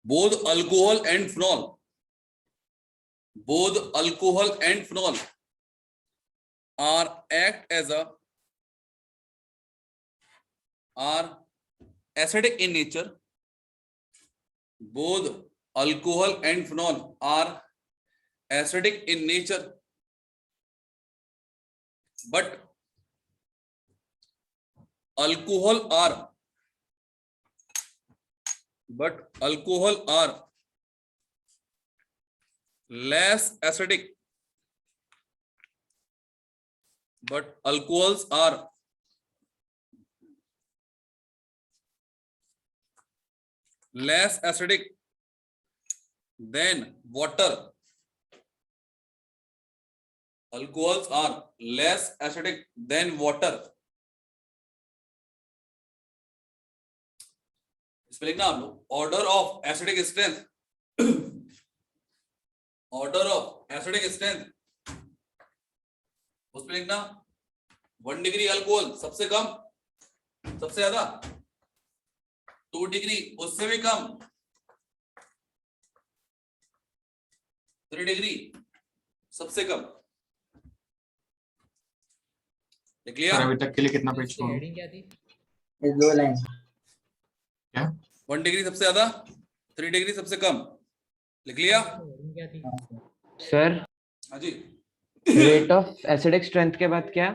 both alcohol and phenol, both alcohol and phenol are acidic in nature. Both alcohol and phenol are acidic in nature, but alcohol are less acidic. But alcohols are less acidic than water. Alcohols are less acidic than water. इसमें लिखना आप लोग order of acidic strength. Order of acidic strength उसमें लिखना 1 degree alcohol सबसे कम, सबसे ज्यादा 2 degree उससे भी कम, 3 डिग्री सबसे कम. लिख लिया? अभी तक के लिए कितना पेज छोड़ा? हेडिंग क्या थी? 2 लाइन. क्या? 1 डिग्री सबसे ज्यादा, 3 डिग्री सबसे कम. लिख लिया? हेडिंग क्या थी? सर हाँ जी. रेट ऑफ एसिडिक स्ट्रेंथ के बाद क्या?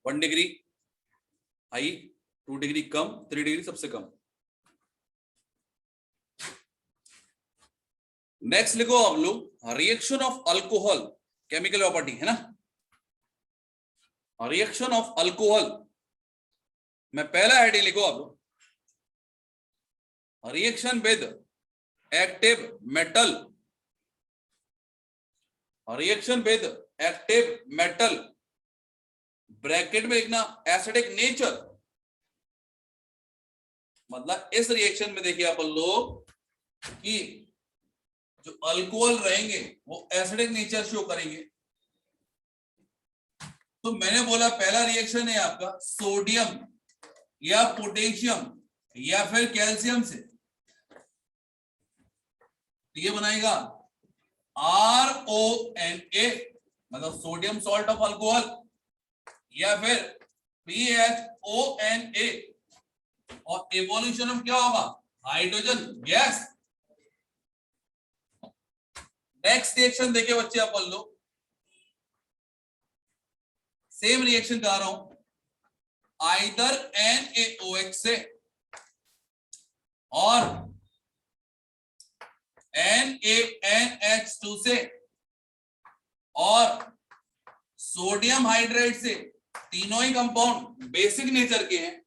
1 डिग्री हाई, 2 डिग्री कम, 3 डिग्री सबसे कम. नेक्स्ट लिखो आप लोग reaction of alcohol, chemical property है ना. रिएक्शन ऑफ अल्कोहल में पहला हेडिंग लिखो आप लोग reaction with active metal. Reaction with active metal bracket में लिखना एसिडिक नेचर. मतलब इस रिएक्शन में देखिए आप लोग कि जो अल्कोहल रहेंगे वो एसिडिक नेचर शो करेंगे. तो मैंने बोला पहला रिएक्शन है आपका सोडियम या पोटेशियम या फिर कैल्शियम से. ये बनाएगा RONA मतलब सोडियम सॉल्ट ऑफ अल्कोहल, या फिर PHONA और इवोल्यूशन में क्या होगा हाइड्रोजन गैस. नेक्स्ट रिएक्शन देखिए बच्चे आप बोल लो, सेम रिएक्शन करा रहा हूं आइदर NaOH से और NaNH2 से और सोडियम हाइड्राइड से. तीनों ही कंपाउंड बेसिक नेचर के हैं.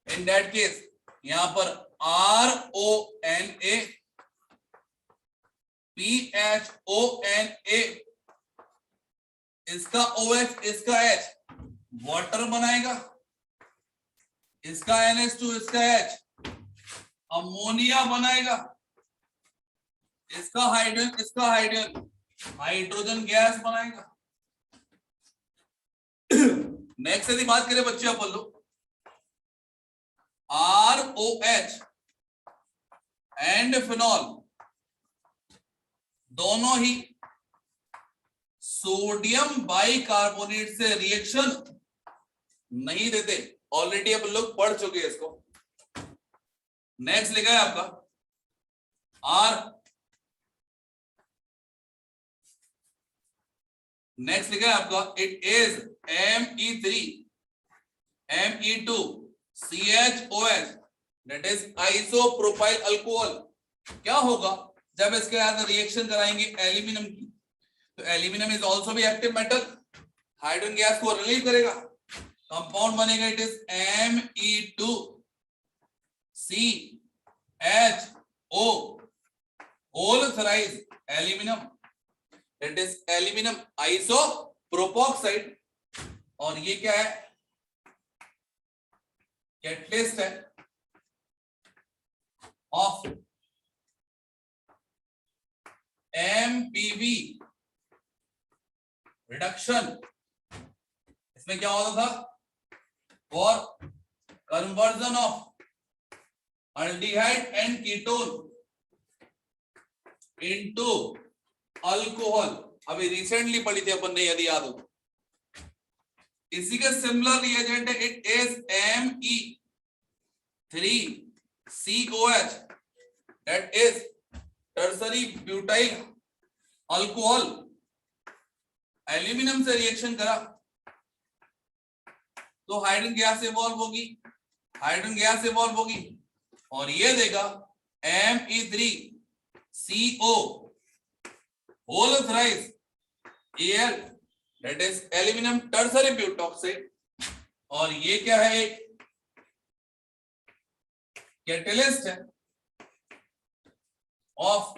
इन दैट केस यहां पर RONA PHONA इसका OH इसका H वाटर बनाएगा, इसका NH2 इसका H अमोनिया बनाएगा, इसका हाइड्रोजन इसका हाइड्रोजन हाइड्रोजन गैस बनाएगा. नेक्स्ट यदि बात करें बच्चे आप बोल लो ROH एंड फिनॉल दोनों ही सोडियम बाइकार्बोनेट से रिएक्शन नहीं देते. ऑलरेडी आप लोग पढ़ चुके हैं इसको. नेक्स्ट लिखा है आपका नेक्स्ट लिखा है आपका it is Me3Me2CHOH that is isopropyl alcohol. क्या होगा जब इसके साथ रिएक्शन कराएंगे एल्यूमिनियम की, तो एल्यूमिनियम इज आल्सो भी एक्टिव मेटल, हाइड्रोजन गैस को रिलीव करेगा, कंपाउंड बनेगा इट इज Me2CHO होल थराइज aluminium that is aluminium isopropoxide. और ये क्या है कैटलिस्ट है ऑफ MPV रिडक्शन. इसमें क्या होता था for conversion of aldehyde and ketone into alcohol, अभी रिसेंटली पढ़ी थी अपन ने, यदि याद हो। इसी का सिमिलर रिएजेंट है, it is Me3COH, that is tertiary butyl alcohol. Aluminium से रिएक्शन करा तो हाइड्रोजन गैस इवॉल्व होगी, हाइड्रोजन गैस इवॉल्व होगी और ये देगा Me3CO whole thrice Al, that is aluminium tertiary butoxide. और ये क्या है, एक कैटलिस्ट है ऑफ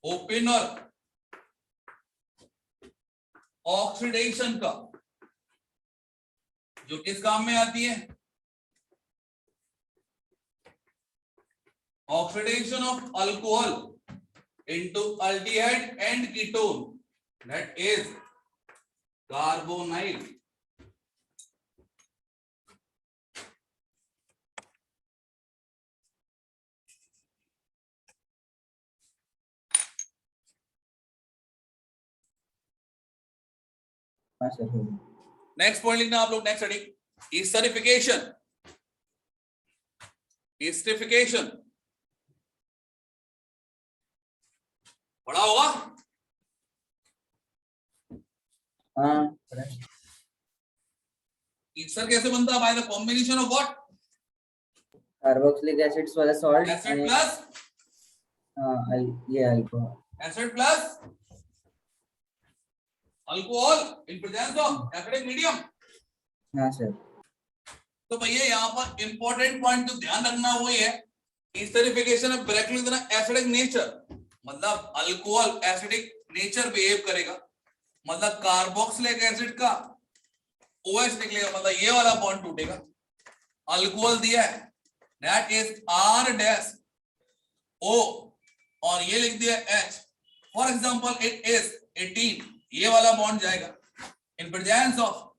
ओपेनर ऑक्सीडेशन का, जो किस काम में आती है, oxidation of alcohol into aldehyde and ketone, that is carbonyl। Next point लिखना आप लोग, नेक्स्ट स्टडी एस्टरिफिकेशन। एस्टरिफिकेशन पढ़ा होगा? ईस्टर कैसे बनता है? By the combination of what? Carboxylic acids वाला सॉल्ट एसिड प्लस ये alcohol, acid plus alcohol in presence of acidic medium. हाँ सर। तो भैया यहाँ पर इंपॉर्टेंट पॉइंट जो ध्यान रखना वो ये है, एस्टरिफिकेशन में ब्रैकेट लिख देना एसिडिक नेचर, मतलब अल्कोहल एसिडिक नेचर बिहेव करेगा, मतलब कार्बोक्सिलिक एसिड का OH निकलेगा, मतलब ये वाला बॉन्ड टूटेगा। अल्कोहल दिया है दैट इज R-O और ये लिख दिया H, for example it is 18, ये वाला बॉन्ड जाएगा इन प्रेजेंस ऑफ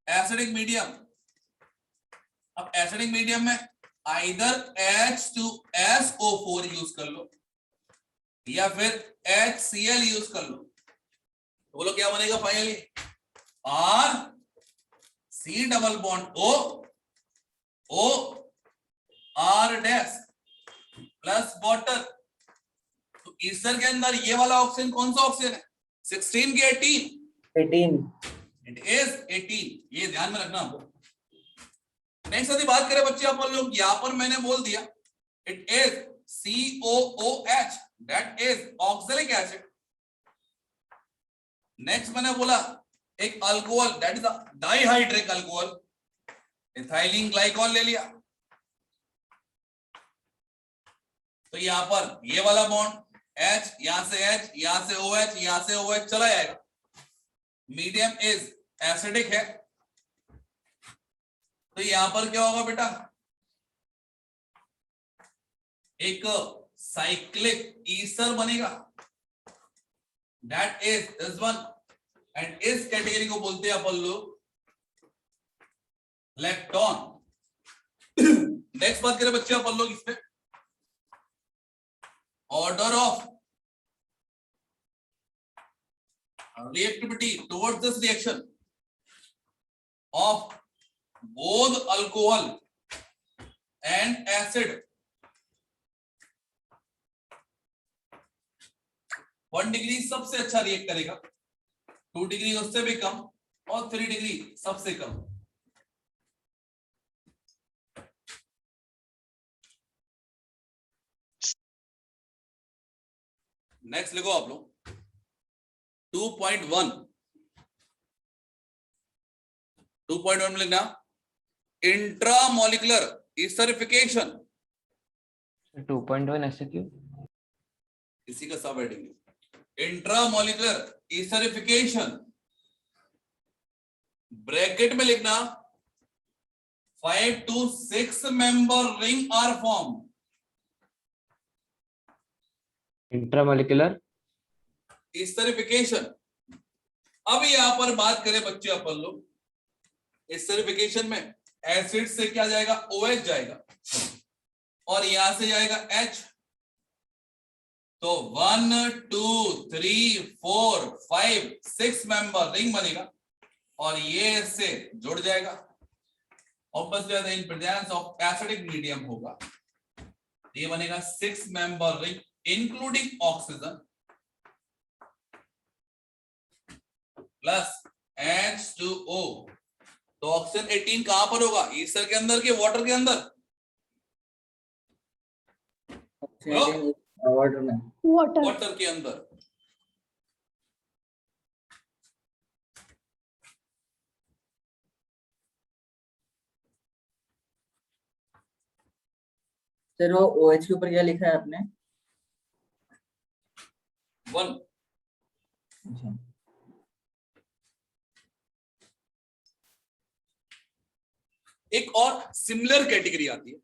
एसिडिक मीडियम। अब एसिडिक मीडियम में आइदर H2SO4 यूज कर लो या फिर HCl यूज कर लो, तो बोलो क्या बनेगा finally, R-C double bond O R dash plus water. तो ईस्टर के अंदर ये वाला ऑक्सीजन कौन सा ऑक्सीजन है, 16 के 18? इट इज 18, ये ध्यान में रखना आपको। नेक्स्ट यदि बात करें बच्चे अपन लोग, यहां पर मैंने बोल दिया it is COOH, that is oxalic acid. Next मैंने बोला एक alcohol, that is dihydric alcohol, ethylene glycol ले लिया। तो यहां पर ये वाला बॉन्ड H, यहां से H, यहां से OH, यहां से OH चला जाएगा। मीडियम इज एसिडिक है, तो यहां पर क्या होगा बेटा, एक साइक्लिक ईस्टर बनेगा, that is this one, and इस कैटेगरी को बोलते हैं अपन लोग लेक्टोन। नेक्स्ट बात करें बच्चे अपन लोग इस पे, order of reactivity towards this reaction of both alcohol and acid। 1 degree सबसे अच्छा रिएक्ट करेगा, 2 डिग्री उससे भी कम और 3 डिग्री सबसे कम। नेक्स्ट लिखो आप लोग 2.1 में लिखना इंट्रामोलिकुलर एस्टरिफिकेशन। 2.1 ऐसे क्यों? इसी का सब हेडिंग है, इंट्रामोलिकुलर एस्टरिफिकेशन। ब्रैकेट में लिखना 5 to 6 member ring are form. Intramolecular esterification. अब यहां पर बात करें बच्चे अपन लोग एस्टरिफिकेशन में, एसिड से क्या जाएगा, OH जाएगा, और यहां से जाएगा H। तो 1 2 3 4 5 6 मेंबर रिंग बनेगा, और ये इससे जुड़ जाएगा। Obviously in presence of acidic medium होगा, ये बनेगा 6 member ring including oxygen plus H2O। तो ऑक्सीजन 18 कहां पर होगा, ईस्टर के अंदर के वाटर के अंदर? वाटर में। वाटर के अंदर। सर वो OH के ऊपर क्या लिखा है आपने? 1। अच्छा। एक और सिमिलर कैटेगरी आती है,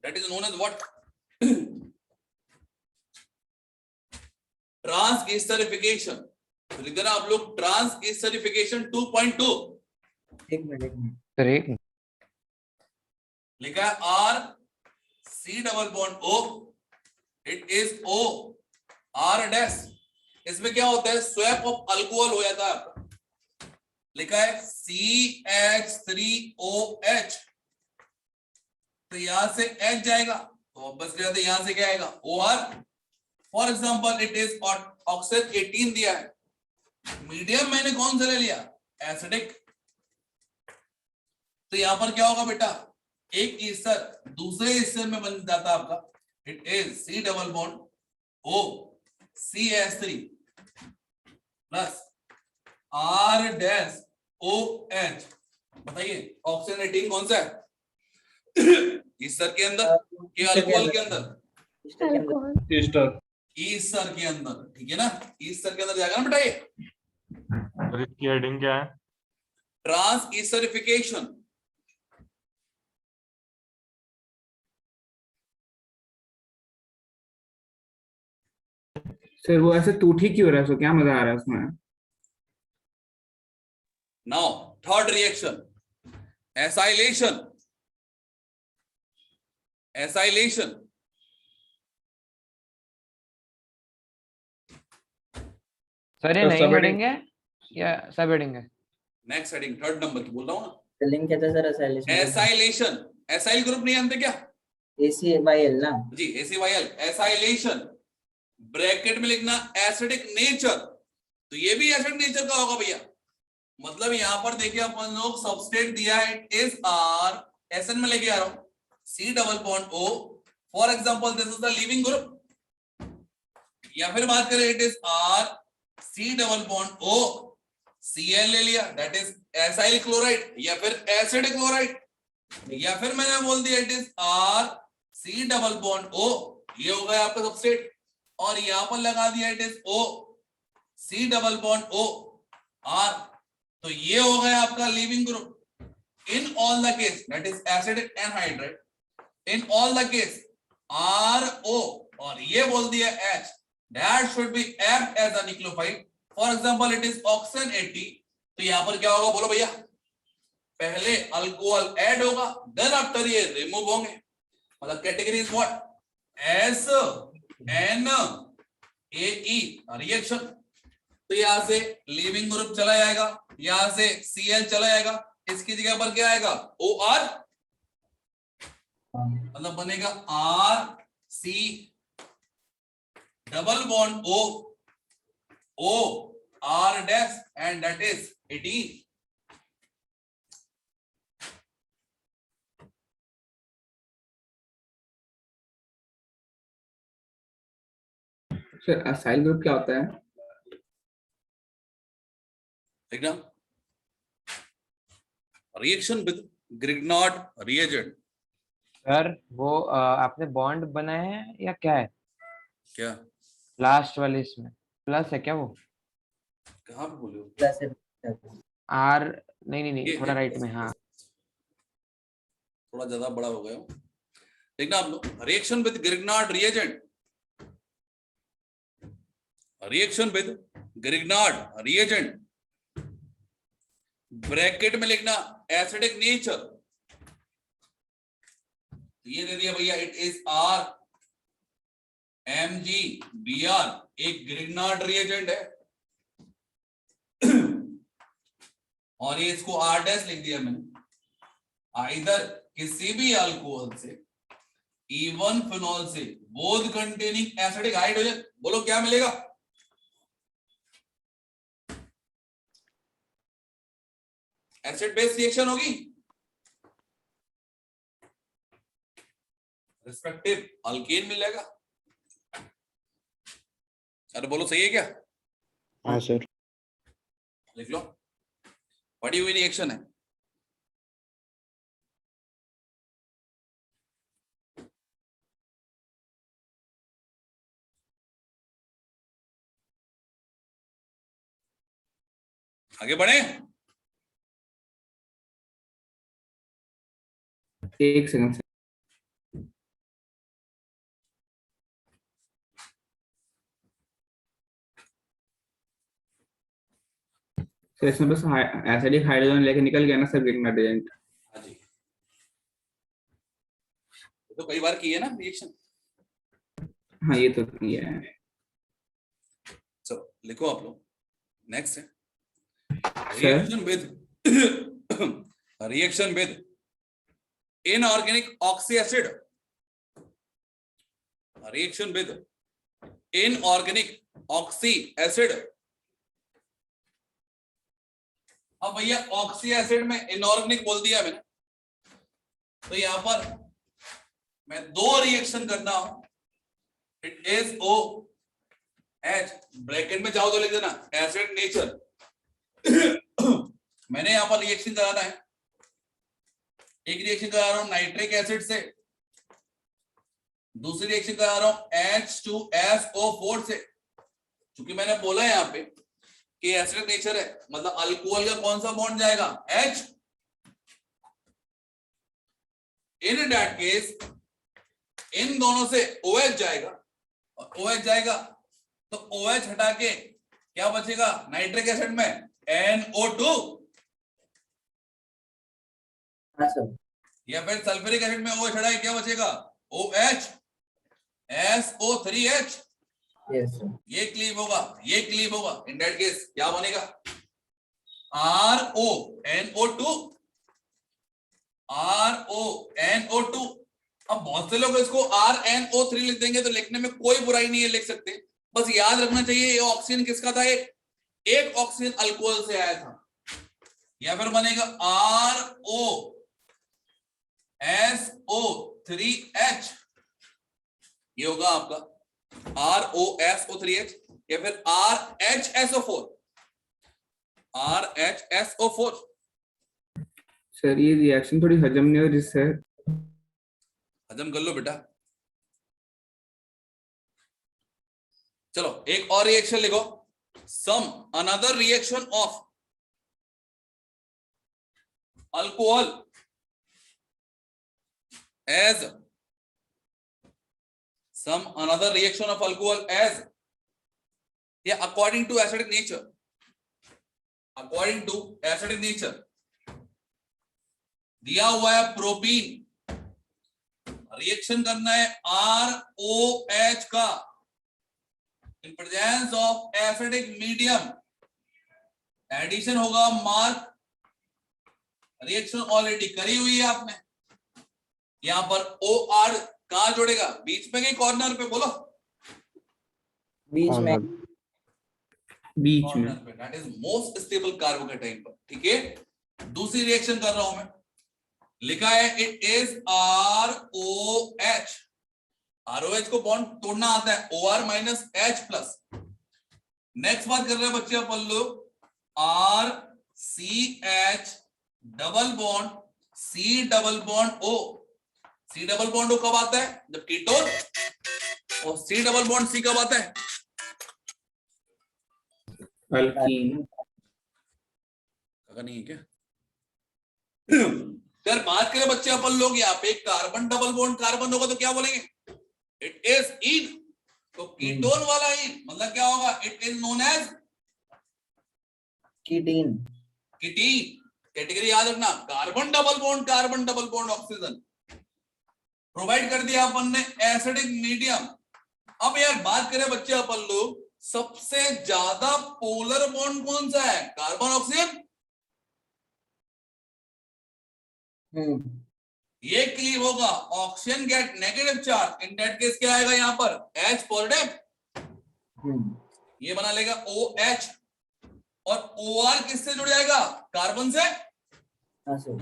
that is known as what, trans esterification. तो लिख देना आप लोग ट्रांस एस्टरिफिकेशन 2.2। एक मिनट। सर एक लिखा है R C double bond O, it is O R dash. इसमें क्या होता है, स्वैप ऑफ अल्कोहल हो जाता है आपका। लिखा है CH3OH, तो यहां से H जाएगा, तो बस यहां से क्या आएगा, OR। For example it is oxygen 18 दिया है, मीडियम मैंने कौन सा ले लिया, एसिडिक। तो यहां पर क्या होगा बेटा, एक ईस्टर दूसरे ईस्टर में बन जाता है आपका, it is C double bond O CH3 plus R dash OH। बताइए ऑक्सीजन 18 कौन सा है, ईस्टर के अंदर के अल्कोहल के अंदर? ईस्टर। ईस्टर के अंदर, ठीक है ना, ईस्टर के अंदर जाएगा ना बेटा। ये और इसकी हेडिंग क्या है? ट्रांस ईस्टरिफिकेशन। सर वो ऐसे टूट ही क्यों रहा है, सो क्या मजा आ रहा है उसमें? Now third reaction, acylation. Acylation sir ये तो नई सब हेडिंग है या सब हेडिंग है? नेक्स्ट हेडिंग थर्ड नंबर की बोल रहा हूं ना, स्पेलिंग क्या था sir acylation? Acylation. Acyl group नहीं जानते क्या? ACYL ना? जी ACYL, एसाइलेशन। ब्रैकेट में लिखना एसिडिक नेचर, तो ये भी एसिडिक नेचर का होगा भैया। मतलब यहां पर देखिए अपन लोग सबस्ट्रेट दिया है, इट इज R, SN में लेके आ रहा हूं, C double bond O। For example this is the leaving group. या फिर बात करें, it is R C double bond O Cl ले लिया, दैट इज एसाइल क्लोराइड या फिर एसिडिक क्लोराइड। या फिर मैंने बोल दिया it is R C double bond O, ये हो गया आपका सबस्ट्रेट, और यहां पर लगा दिया it is O C double bond O R, तो ये हो गया आपका leaving group. In all the case that is acidic anhydride, in all the case RO, और ये बोल दिया H, that should be act as a nucleophile। For example it is oxygen 80, तो यहां पर क्या होगा बोलो भैया, पहले अल्कोहल ऐड होगा, देन आफ्टर ये रिमूव होंगे। मतलब category is what, SNAE reaction. तो यहां से लीविंग ग्रुप चला जाएगा, यहां से Cl चला जाएगा, इसकी जगह पर क्या आएगा, OR, मतलब बनेगा RC double bond O R dash, and that is 18। Sir acyl group क्या होता है? एकदम reaction with Grignard reagent. Sir वो आपने बॉन्ड बनाए हैं या क्या है क्या लास्ट वाले इसमें, प्लस है क्या वो? कहां पे बोले हो? प्लस है। R नहीं ये थोड़ा राइट में, हाँ थोड़ा ज्यादा बड़ा हो गया। देखना आप लोग, reaction with Grignard reagent, reaction with Grignard reagent, bracket में लिखना एसिडिक नेचर, ये दे दिया भैया, इट इज RMgBr, एक ग्रिग्नार्ड रिएजेंट है और ये इसको R डैश लिख दिया मैंने। आइदर किसी भी अल्कोहल से, इवन फिनॉल से, बोथ कंटेनिंग एसिडिक हाइड्रोजन, बोलो क्या मिलेगा? एसिड बेस रिएक्शन होगी, रिस्पेक्टिव अल्केन मिलेगा। अरे बोलो सही है क्या? हाँ सर। लिख लो, बड़ी हुई रिएक्शन है। आगे बढ़े। एक सेकंड से। सर इसमें बस एसिडिक हाइड्रोजन लेके निकल गया ना सर ग्रिग्नार्ड रिएजेंट। हाँ जी, तो कई बार की है ना रिएक्शन। हाँ ये तो किया है। चलो लिखो आप लोग, नेक्स्ट है sir reaction with inorganic oxy acid, reaction with inorganic oxy acid. अब भैया ऑक्सी एसिड में इनऑर्गेनिक बोल दिया मैंने, तो यहां पर मैं दो रिएक्शन करना हूं। It is O H, bracket में जाओ तो लिख देना एसिड नेचर। मैंने यहां पर रिएक्शन कराना है, एक रिएक्शन करा रहा हूं नाइट्रिक एसिड से, दूसरी रिएक्शन करा रहा हूं H2SO4 से। क्योंकि मैंने बोला है यहां पे कि एसिडिक नेचर है, मतलब अल्कोहल का कौन सा बॉन्ड जाएगा? H। In that case in दोनों से OH जाएगा, और OH जाएगा तो OH हटा के क्या बचेगा नाइट्रिक एसिड में? NO2। हाँ सर। या फिर सल्फ्यूरिक एसिड में OH हटाए क्या बचेगा? OH SO3H। Yes sir. ये क्लीव होगा, ये क्लीव होगा। इन दैट केस क्या बनेगा? RONO2, RONO2। अब बहुत से लोग इसको RNO3 लिख देंगे, तो लिखने में कोई बुराई नहीं है, लिख सकते। बस याद रखना चाहिए ये ऑक्सीजन किसका था? एक ऑक्सीजन अल्कोहल से आया था। या फिर बनेगा ROSO3H, ये होगा आपका ROSO3H, या फिर RHSO4। सर ये रिएक्शन थोड़ी हजम नहीं हो रही सर। हजम कर लो बेटा। चलो एक और रिएक्शन लिखो, some another reaction of alcohol as some another reaction of alcohol as, yeah, according to acidic nature, according to acidic nature दिया हुआ है प्रोपीन, रिएक्शन करना है ROH का in presence of acidic medium, addition होगा mark. Reaction already करी हुई है आपने। यहां पर OR कहां जोड़ेगा? बीच में, कहीं कॉर्नर पे? बोलो बीच में। बीच में। कॉर्नर पे, that is most stable carbocation पर। ठीक है, दूसरी रिएक्शन कर रहा हूं मैं, लिखा है इट इज ROH। ROH को बॉन्ड तोड़ना आता है, OR minus H plus. Next बात कर रहे हैं बच्चे अपन लोग, RCH double bond C double bond O। C double bond O कब आता है? जब कीटोन। और C डबल बॉन्ड C कब आता है? अल्कीन। अगर नहीं है क्या? यार बात करें बच्चे अपन लोग, यहाँ पे कार्बन डबल बॉन्ड कार्बन होगा तो क्या बोलेंगे? It is ene. तो कीटोन वाला ईन मतलब क्या होगा? It is known as ketene. Ketene. Category याद रखना, carbon double bond oxygen, provide कर दिया अपन ने एसिडिक मीडियम। अब यार बात करें बच्चे अपन लोग, सबसे ज्यादा पोलर बॉन्ड कौन सा है? Carbon oxygen. ये क्लियर होगा, oxygen get negative charge, in that case क्या आएगा यहाँ पर? H positive. ये बना लेगा OH, और OR किससे जुड़ जाएगा? कार्बन से। हाँ सर।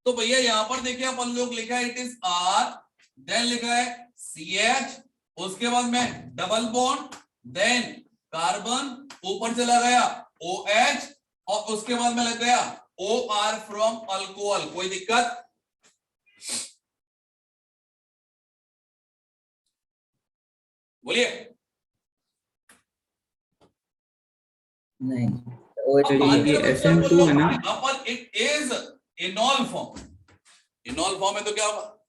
तो भैया यहाँ पर देखिए अपन लोग लिखा है इट इज R, देन लिखा है CH, उसके बाद में डबल बॉन्ड, देन कार्बन, ऊपर चला गया OH, और उसके बाद में लग गया OR फ्रॉम अल्कोहल। कोई दिक्कत? बोलिए। नहीं, अब बात करें बच्चे अपन SN2 लोग, है ना? यहाँ पर इट इज इनॉल फॉर्म। इनॉल फॉर्म है तो क्या होगा?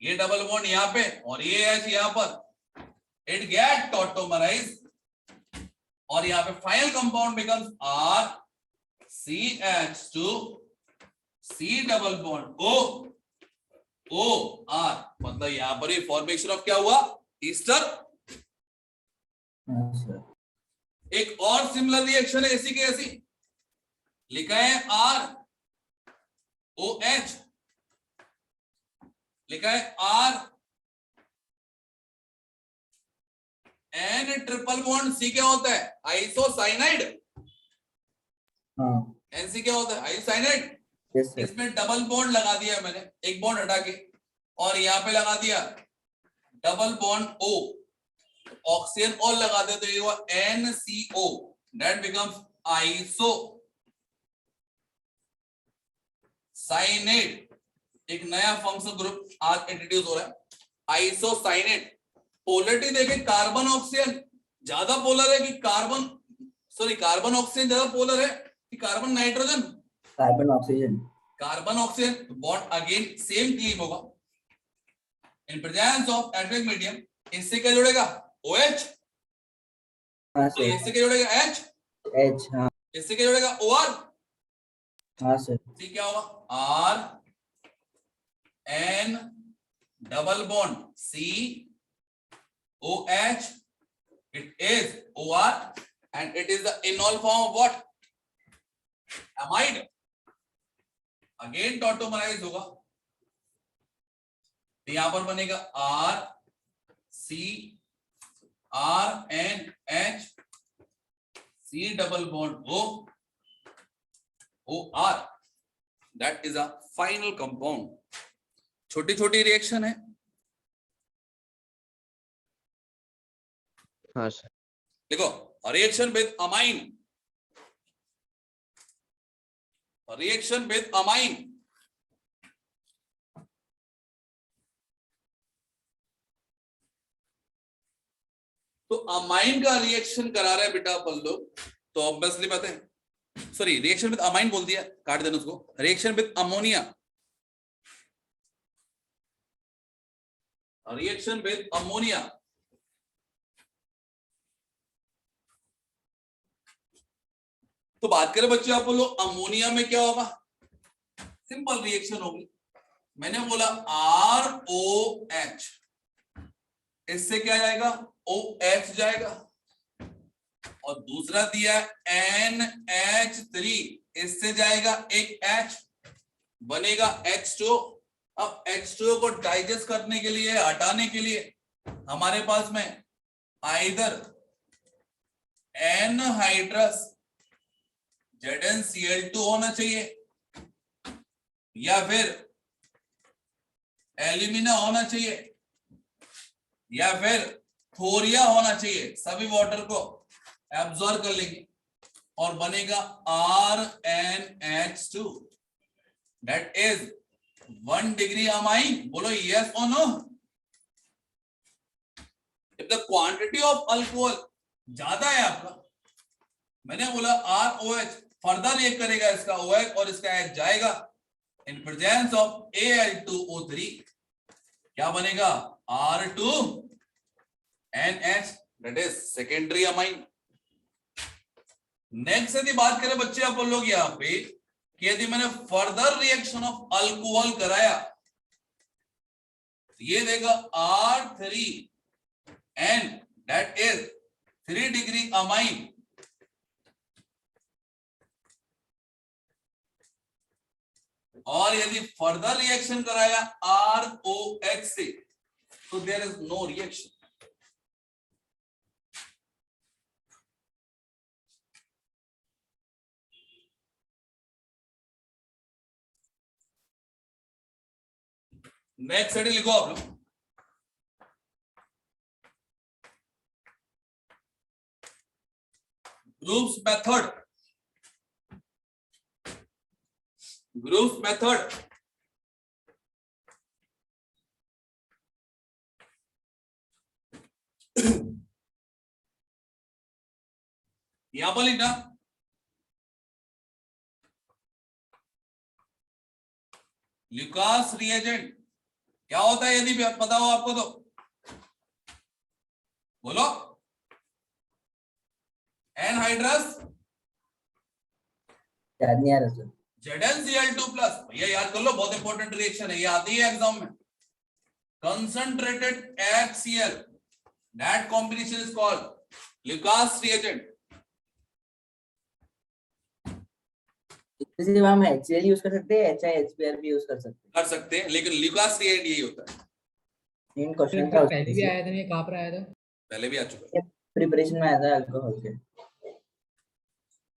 ये डबल बॉन्ड यहाँ पे और ये H यहाँ पर, इट गेट टॉटोमराइज, और यहाँ पे final compound becomes R CH2 C double bond OR। मतलब यहाँ पर ये फॉर्मेशन ऑफ क्या हुआ? ईस्टर। हाँ सर। एक और सिमिलर रिएक्शन है ऐसी के ऐसी, लिखा है ROH, लिखा है R N triple bond C क्या होता है? आइसोसाइनाइड। हाँ। NC क्या होता है? आइसोसाइनाइड। Yes sir. इसमें डबल बॉन्ड लगा दिया है मैंने, एक बॉन्ड हटा के, और यहाँ पे लगा दिया डबल बॉन्ड O, ऑक्सीजन और लगा दे तो ये हुआ NCO, that becomes isocyanate. एक नया फंक्शनल ग्रुप आज इंट्रोड्यूस हो रहा है, आइसोसाइनेट। पोलरिटी देखें, कार्बन ऑक्सीजन ज्यादा पोलर है कि कार्बन ऑक्सीजन ज्यादा पोलर है कि carbon nitrogen? Carbon oxygen. Carbon oxygen bond again same cleave होगा in presence of atomic medium. इससे क्या जुड़ेगा? OH। हाँ तो सर। इससे क्या जुड़ेगा? H। H। हाँ। इससे क्या जुड़ेगा? OR। हाँ सर। सी क्या होगा? R N double bond C OH, it is OR and it is the enol form of what? Amide. Again tautomerize होगा, तो यहां पर बनेगा R C R N H C double bond OR. That is a final compound. छोटी छोटी reaction है। हाँ sir. देखो, reaction with amine, reaction with amine, तो अमाइन का रिएक्शन करा रहे बेटा अपन लोग, तो ऑब्वियसली बात है, सॉरी रिएक्शन विद अमाइन बोल दिया, काट देना उसको। Reaction with ammonia, reaction with ammonia, तो बात करें बच्चे आप बोलो अमोनिया में क्या होगा? सिंपल रिएक्शन होगी। मैंने बोला ROH, इससे क्या जाएगा? OH जाएगा, और दूसरा दिया NH3, इससे जाएगा एक H, बनेगा H2। अब H2 को डाइजेस्ट करने के लिए, हटाने के लिए हमारे पास में आइदर एनहाइड्रस ZnCl2 होना चाहिए, या फिर एल्यूमिना होना चाहिए, या फिर थोरिया होना चाहिए। सभी वाटर को एब्जॉर्ब कर लेंगे और बनेगा RnH2, that is 1 degree amine. बोलो यस और no. If the quantity of alcohol ज्यादा है आपका, मैंने बोला ROH फर्दर रिएक्ट करेगा इसका OH और इसका H जाएगा, इन प्रेजेंस ऑफ Al2O3 क्या बनेगा? R2NH, that is secondary amine. Next यदि बात करें बच्चे आप लोग यहाँ पे कि यदि मैंने फर्दर रिएक्शन ऑफ अल्कोहल कराया ये देगा R3 and that is 3 degree amine, और यदि फर्दर रिएक्शन कराया ROH से तो there is no reaction. Next study लिखो आप लोग, ग्रुप्स मेथड। ग्रुप्स मेथड यहां पर लिखना, ल्यूकास रिएजेंट क्या होता है यदि पता हो आपको तो बोलो। एनहाइड्रस याद नहीं आ रहा सर। ZnCl2 प्लस, भैया याद कर लो, बहुत इंपॉर्टेंट रिएक्शन है, ये आती है एग्जाम में। Concentrated HCl, that combination is called Lucas reagent. इसमें हम HCl यूज कर सकते हैं, HIHBr भी यूज कर सकते हैं, लेकिन ल्यूकास रिएजेंट यही होता है। इन क्वेश्चन का पहले भी आया था, ये कहां पर आया था? पहले भी आ चुका है, प्रिपरेशन में आया था अल्कोहल के।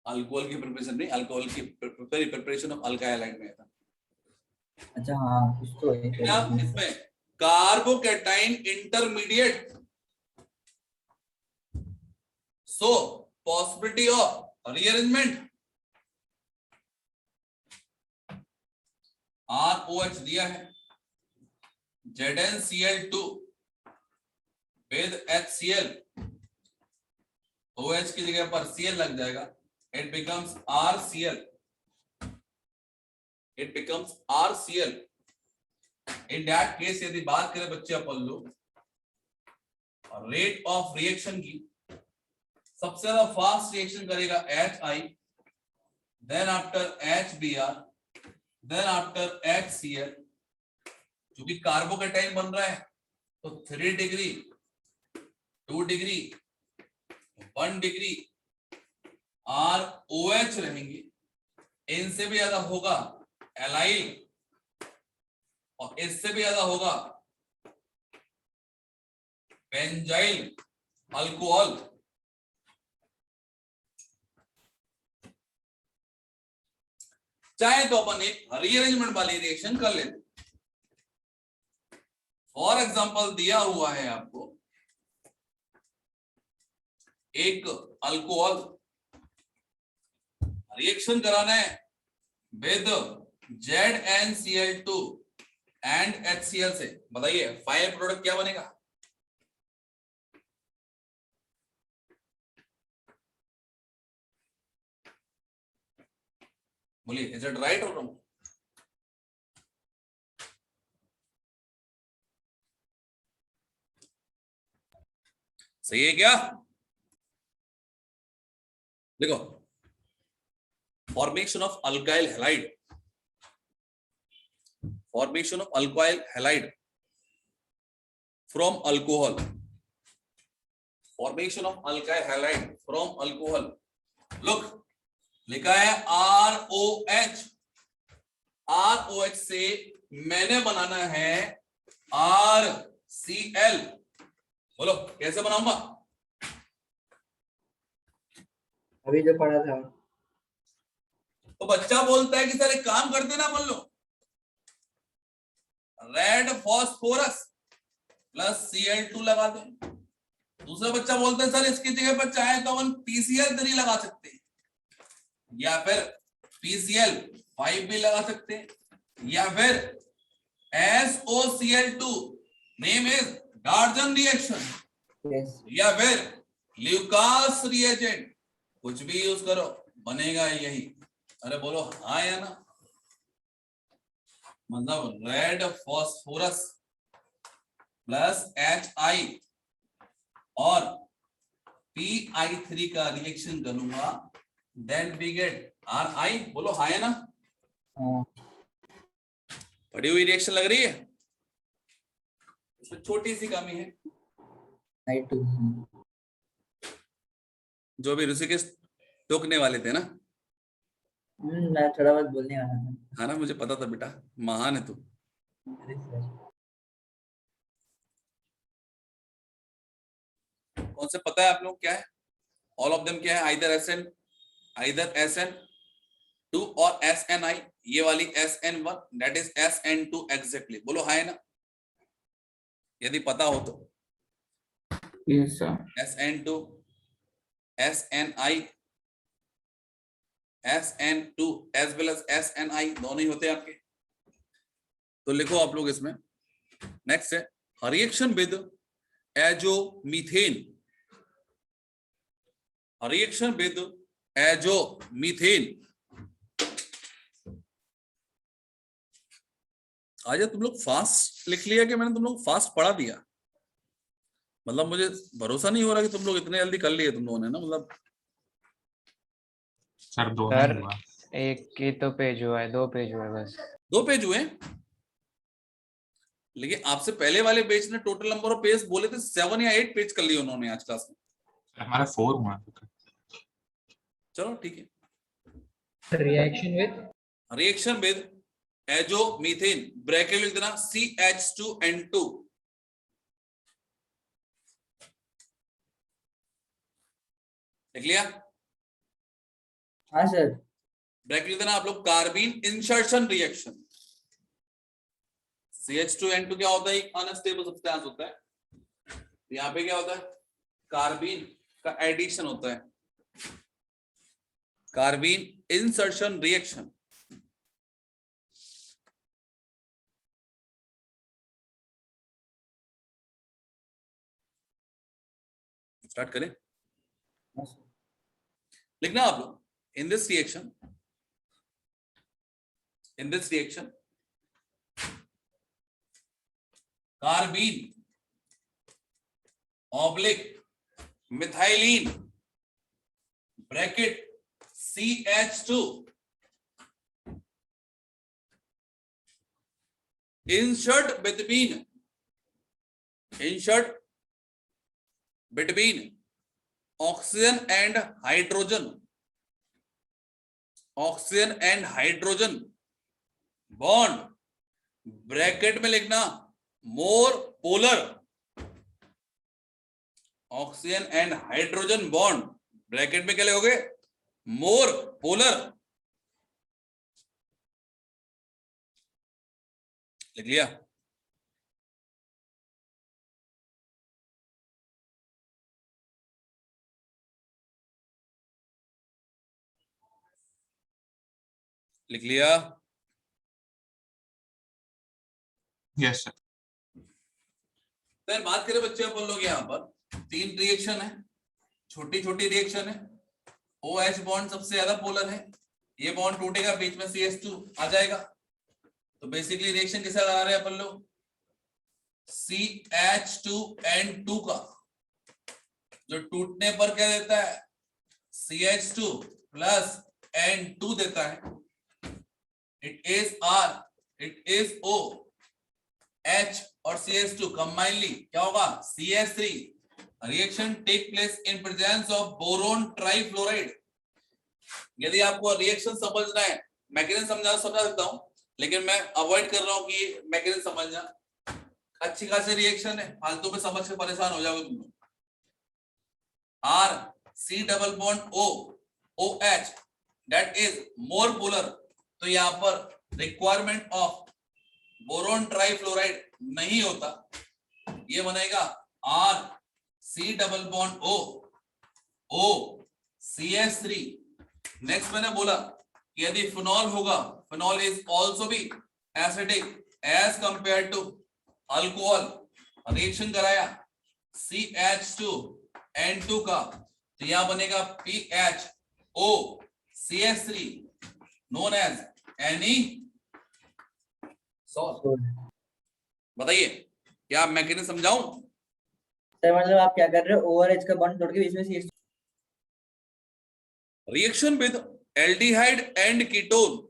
अल्कोहल की प्रिपरेशन नहीं, अल्कोहल की प्रिपरेशन ऑफ अल्काइलाइड में था। अच्छा हाँ, कुछ तो है इसमें carbocation intermediate, so possibility of rearrangement, ROH दिया है, ZnCl2 with HCl, OH की जगह पर Cl लग जाएगा, it becomes RCl, it becomes RCl। in that case यदि बात करें बच्चे अपन लोग रेट ऑफ रिएक्शन की, सबसे ज्यादा फास्ट रिएक्शन करेगा HI, then after HBr, then after HCl। क्योंकि कार्बोकैटाइन बन रहा है तो 3 डिग्री, 2 डिग्री, 1 डिग्री ROH रहेंगे, इनसे भी ज्यादा होगा एलाइल, और इससे भी ज्यादा होगा बेंजाइल अल्कोहल। चाहे तो अपन एक रीअरेंजमेंट वाली रिएक्शन कर लेते। फॉर एग्जांपल दिया हुआ है आपको एक अल्कोहल, रिएक्शन कराना है विद ZnCl2 एंड HCl से, बताइए फाइनल प्रोडक्ट क्या बनेगा? बोलिए, इज इट राइट और रॉन्ग? सही है क्या? देखो, formation of alkyl halide, formation of alkyl halide from alcohol, formation of alkyl halide from alcohol, look लिखा है ROH, ROH से मैंने बनाना है RCl, बोलो कैसे बनाऊंगा? अभी जो पढ़ा था। तो बच्चा बोलता है कि सर एक काम करते ना अपन लोग, रेड फॉस्फोरस प्लस Cl2 लगा दें। दूसरा बच्चा बोलता है सर इसकी जगह पर चाहे तो अपन PCl3 लगा सकते हैं, या फिर PCl5 भी लगा सकते हैं, या फिर SOCl2, नेम इज डार्जन रिएक्शन, या फिर ल्यूकास रिएजेंट, कुछ भी यूज करो बनेगा यही। अरे बोलो हाँ या ना? मतलब रेड फॉस्फोरस प्लस HI और PI3 का रिएक्शन करूंगा, देन वी गेट RI, बोलो हाँ या ना? हाँ। पड़ी हुई रिएक्शन लग रही है? इसमें छोटी सी कमी है, I2 जो भी ऋषिकेश टोकने वाले थे ना, मैं थोड़ा बहुत बोलने वाला था। हाँ ना, मुझे पता था बेटा, महान है तू। अरे सर, कौन से पता है आप लोग क्या है? ऑल ऑफ देम क्या है? आइदर SN2 और SNI। ये वाली SN1 that is SN2 exactly. बोलो हाय ना, यदि पता हो तो। Yes, sir. SN2, SNI, SN2 as well as SNI दोनों ही होते हैं आपके। तो लिखो आप लोग इसमें। नेक्स्ट है reaction with azomethane. Reaction with azomethane. आज तुम लोग फास्ट लिख लिया कि मैंने तुम लोग फास्ट पढ़ा दिया? मतलब मुझे भरोसा नहीं हो रहा कि तुम लोग इतने जल्दी कर लिए तुम लोगों ने ना, मतलब। सर दो सर नहीं हुआ। एक ही तो पेज हुआ है, 2 पेज हुआ है बस। 2 पेज हुए, लेकिन आपसे पहले वाले पेज ने टोटल नंबर ऑफ पेज बोले थे 7 या 8 पेज कर लिए उन्होंने आज क्लास में। हमारा 4 हुआ। चलो ठीक है। रिएक्शन विद एजोमीथेन, ब्रैकेट लिख देना CH2N2। लिख लिया? हाँ सर, ब्रैकेट लिख देना आप लोग कार्बीन इंसर्शन रिएक्शन। CH2N2 क्या होता है? एक अनस्टेबल सब्सटेंस होता है। यहाँ पे क्या होता है? कार्बीन का एडिशन होता है, कार्बीन इंसर्शन रिएक्शन। स्टार्ट करें? लिखना आप लोग, in this reaction carbene oblique methylene bracket CH2 insert between oxygen and hydrogen bond, bracket में लिखना more polar. Oxygen and hydrogen bond, bracket में क्या लिखोगे? More polar. लिख लिया? लिख लिया? Yes sir. फिर बात करें बच्चे अपन लोग, यहाँ पर 3 रिएक्शन है, छोटी छोटी रिएक्शन है। OH बॉन्ड सबसे ज्यादा पोलर है, ये बॉन्ड टूटेगा, बीच में CH2 आ जाएगा। तो बेसिकली रिएक्शन किसका करा रहे हैं अपन लोग? CH2N2 का, जो टूटने पर क्या देता है? CH2 प्लस N2 देता है। It is R, it is O, H और CH2 कंबाइनली क्या होगा? CH3। Reaction take place in presence of boron trifluoride. यदि आपको रिएक्शन समझना है, मैकेनिज्म समझा सकता हूं, लेकिन मैं अवॉइड कर रहा हूं कि मैकेनिज्म समझना। अच्छी खासी रिएक्शन है, फालतू में समझ के परेशान हो जाओगे तुम लोग। R C double bond O OH that is more polar. तो यहां पर रिक्वायरमेंट ऑफ बोरोन ट्राइफ्लोराइड नहीं होता, ये बनेगा R C double bond O O CH3। Next मैंने बोला कि यदि फिनॉल होगा, फिनॉल इज आल्सो भी acidic as compare to alcohol. Reaction कराया CH2N2 का, तो यहां बनेगा PHO CH3 known as NeSol। बताइए क्या मैकेनिज्म समझाऊं? सर मतलब आप क्या कर रहे हो? OH का बॉन्ड तोड़ के बीच में CH2। Reaction with aldehyde and ketone.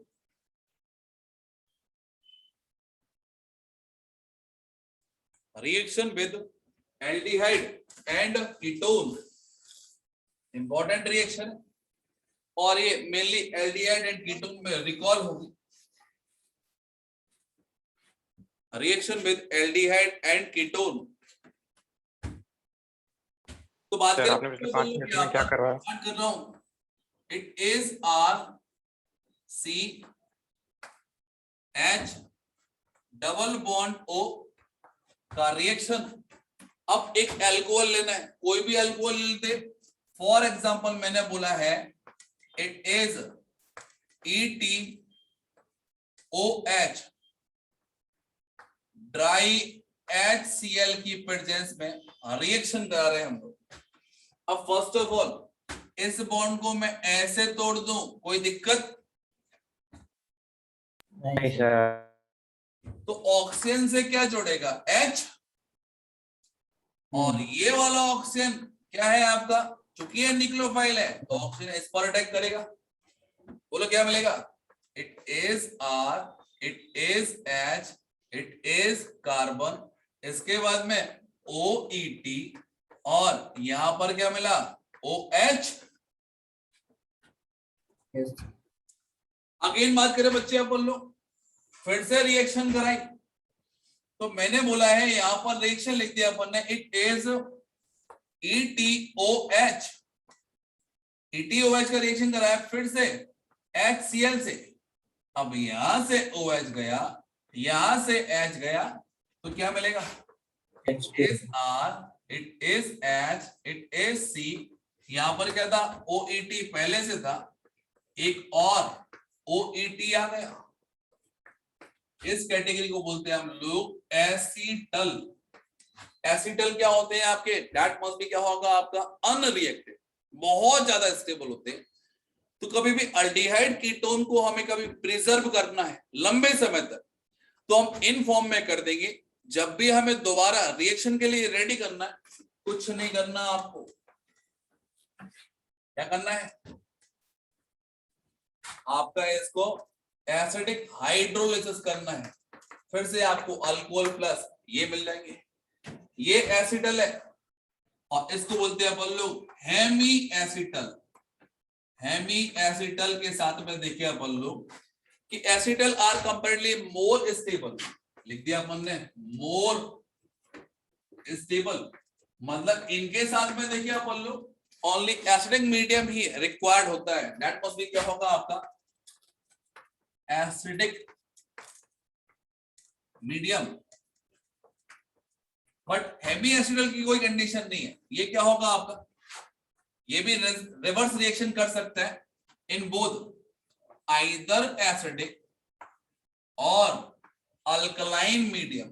Reaction with aldehyde and ketone, important reaction है और ये मेनली एल्डिहाइड एंड कीटोन में रिकॉल होगी। Reaction with aldehyde and ketone. तो बात सर करें आपने पिछले 5 मिनट में क्या करवाया? बात कर रहा हूं, it is R C H double bond O का रिएक्शन। अब एक अल्कोहल लेना है, कोई भी अल्कोहल लेते, फॉर एग्जांपल मैंने बोला है it is ETOH, dry HCl की प्रेजेंस में रिएक्शन करा रहे हैं हम लोग। अब फर्स्ट ऑफ ऑल इस बॉन्ड को मैं ऐसे तोड़ दूं, कोई दिक्कत? नहीं सर। तो ऑक्सीजन से क्या जोड़ेगा? H, और ये वाला ऑक्सीजन क्या है आपका? चूंकि ये न्यूक्लियोफाइल है तो ऑक्सीजन इस पर अटैक करेगा। बोलो क्या मिलेगा? It is R, it is H, it is carbon, इसके बाद में OET, और यहां पर क्या मिला? OH। अगेन बात करें बच्चे अपन लोग, फिर से रिएक्शन कराई तो मैंने बोला है यहां पर रिएक्शन लिख दिया अपन ने, इट इज ETOH। ETOH का रिएक्शन कराया फिर से HCl से। अब यहां से OH गया, यहां से H गया, तो क्या मिलेगा? It is R, it is H, it is C। यहां पर क्या था? OET पहले से था, एक और OET आ गया। इस कैटेगरी को बोलते हैं हम लोग एसीटल। एसीटल क्या होते हैं आपके? दैट मस्ट बी क्या होगा आपका? अनरिएक्टिव, बहुत ज्यादा स्टेबल होते हैं। तो कभी भी अल्डिहाइड कीटोन को हमें कभी प्रिजर्व करना है लंबे समय तक, तो हम इन फॉर्म में कर देंगे। जब भी हमें दोबारा रिएक्शन के लिए रेडी करना है, कुछ नहीं करना आपको, क्या करना है आपका? इसको एसिडिक हाइड्रोलिसिस करना है। फिर से आपको अल्कोहल प्लस ये मिल जाएंगे, ये एसिटल है और इसको बोलते हैं अपन लोग हेमी एसिटल। हेमी एसिटल के साथ में देखिए अपन लोग कि acetal are comparatively more stable, लिख दिया अपन ने मोर स्टेबल, मतलब इनके साथ में देखिए अपन लोग ओनली एसिडिक मीडियम ही रिक्वायर्ड होता है। दैट मस्ट बी क्या होगा आपका? Acidic medium. बट हेवी एसिडल की कोई कंडीशन नहीं है। ये क्या होगा आपका? ये भी रिवर्स रिएक्शन कर सकता है इन बोथ आइदर एसिडिक और अल्कलाइन मीडियम।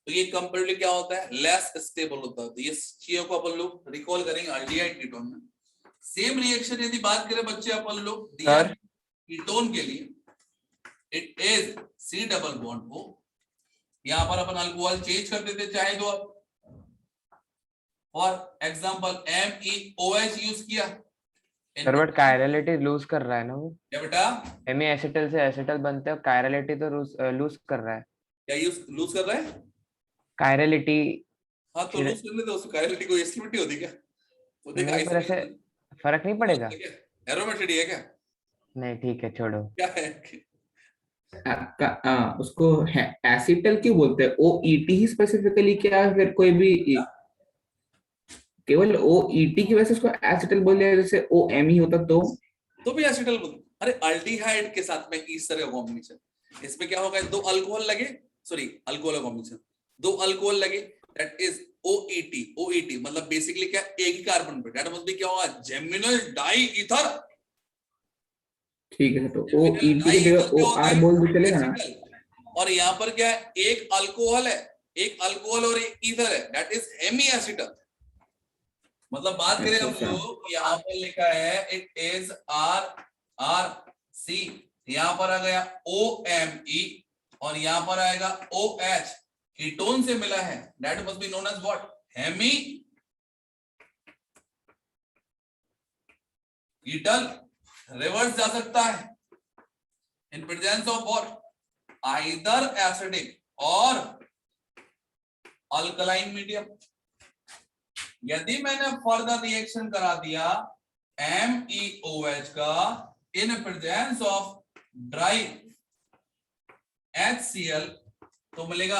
तो ये कंपैरेटिवली क्या होता है? लेस स्टेबल होता है। तो ये चीजों को अपन लोग रिकॉल करेंगे अल्डिहाइड कीटोन में। सेम रिएक्शन यदि बात करें बच्चे अपन लोग कीटोन के लिए, it is C double bond O। यहां पर अपन अल्कोहल चेंज कर देते चाहे तो आप, फॉर एग्जांपल MEOH यूज किया। सर बट कायरलिटी लूज कर रहा है ना वो। क्या बेटा? हेमी एसिटल से एसिटल बनते हैं, कायरलिटी तो लूज कर रहा है। क्या लूज कर रहा है? कायरलिटी। हाँ तो लूज करने दो, उसको कायरलिटी कोई एस्टिमेट होती क्या? वो देखा नहीं, पर ऐसे फर्क नहीं पड़ेगा। एरोमेट्रिक है क्या? नहीं ठीक है, छोड़ो। क्या है? आपका उसको एसिटल क्यों बोलते हैं? OET ही स्पेसिफिकली क्या? फिर कोई भी केवल OET की वजह से उसको एसिटल बोल दिया, जैसे OMe होता तो भी एसिटल बोल। अरे अल्डिहाइड के साथ में इस तरह कॉम्बिनेशन, इसमें क्या होगा? दो अल्कोहल लगे, सॉरी अल्कोहल कॉम्बिनेशन, दो अल्कोहल लगे, दैट इज OET। OET मतलब बेसिकली क्या? एक ही कार्बन पे, दैट मस्ट बी क्या होगा? Geminal di ether. ठीक है, तो OET की जगह OR बोल दो चलेगा ना? और यहाँ पर क्या है? एक अल्कोहल है, एक अल्कोहल और एक ईथर है, दैट इज हेमी एसिटल। मतलब बात करें हम लोग, यहाँ पर लिखा है इट इज RC, यहाँ पर आ गया OMe और यहाँ पर आएगा OH, कीटोन से मिला है, that must be known as what? Hemi ketal. Reverse जा सकता है in presence of what? Either acidic और अल्कलाइन मीडियम। यदि मैंने फर्दर रिएक्शन करा दिया MeOH का in presence of dry HCl तो मिलेगा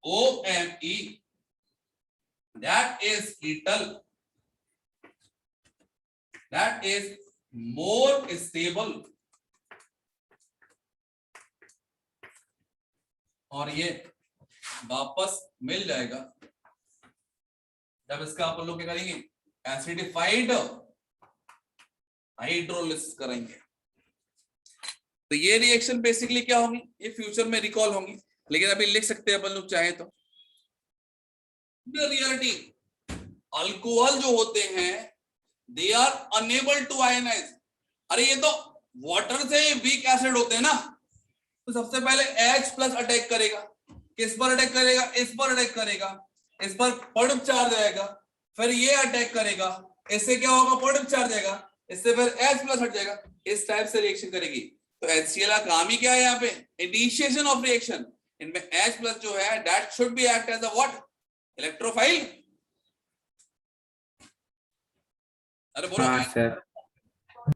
RrCOMe that is kettle, that is more stable और ये वापस मिल जाएगा जब इसका आप लोग क्या करेंगे एसिडिफाइड हाइड्रोलिसिस करेंगे। तो ये रिएक्शन बेसिकली क्या होंगी, ये फ्यूचर में रिकॉल होंगी, लेकिन अभी लिख सकते हैं अपन लोग चाहे तो। रियलिटी अल्कोहल जो होते हैं they are unable to ionise. अरे ये तो वाटर से वीक एसिड होते हैं ना, तो सबसे पहले H+ अटैक करेगा, किस पर अटैक करेगा, इस पर अटैक करेगा, इस पर पॉजिटिव चार्ज आएगा, फिर ये अटैक करेगा, इससे क्या होगा पॉजिटिव चार्ज आएगा, इससे फिर H+ हट जाएगा, इस टाइप से रिएक्शन करेगी। तो HCl का काम ही क्या है यहाँ पे, इनिशिएशन ऑफ रिएक्शन। इनमें H+ जो है that should be act as a what, electrophile. अरे बोलो हाँ सर।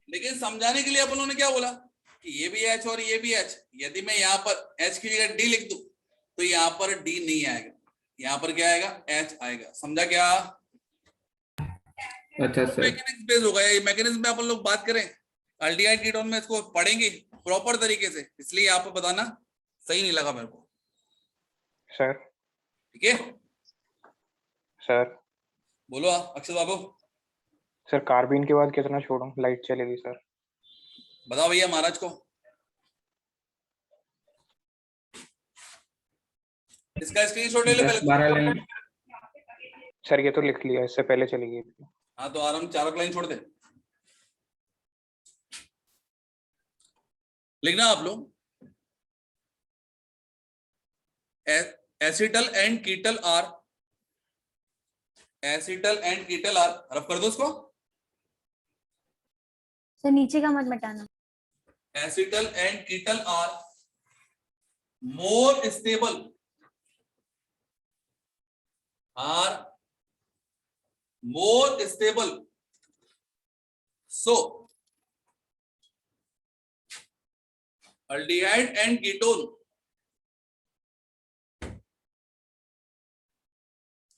लेकिन समझाने के लिए अपन लोगों ने क्या बोला कि ये भी H और ये भी H। यदि मैं यहाँ पर H की जगह D लिख दूं तो यहाँ पर D नहीं आएगा, यहाँ पर क्या आएगा H आएगा। समझा क्या? अच्छा सर। मैकेनिक्स बेस होगा ये, मैकेनिज्म में अपन लोग बात करें अल्डिहाइड कीटोन में इसको पढ़ेंगे प्रॉपर तरीके से, इसलिए यहाँ पर बताना सही नहीं लगा मेरे को। सर। ठीक है सर। बोलो अक्षत बाबू। सर कार्बीन के बाद कितना छोड़ूं, लाइट चलेगी सर। बताओ भैया महाराज को। इसका स्क्रीनशॉट ले ले पहले। 12 लाइन। सर ये तो लिख लिया, इससे पहले चलेगी। हाँ तो आराम 4 लाइन छोड़ दे, लिखना आप लोग। Acetal and ketal are, acetal and ketal are, rough कर दो उसको। सर नीचे का मत मिटाना। Acetal and ketal are more stable, are more stable, so aldehyde and ketone,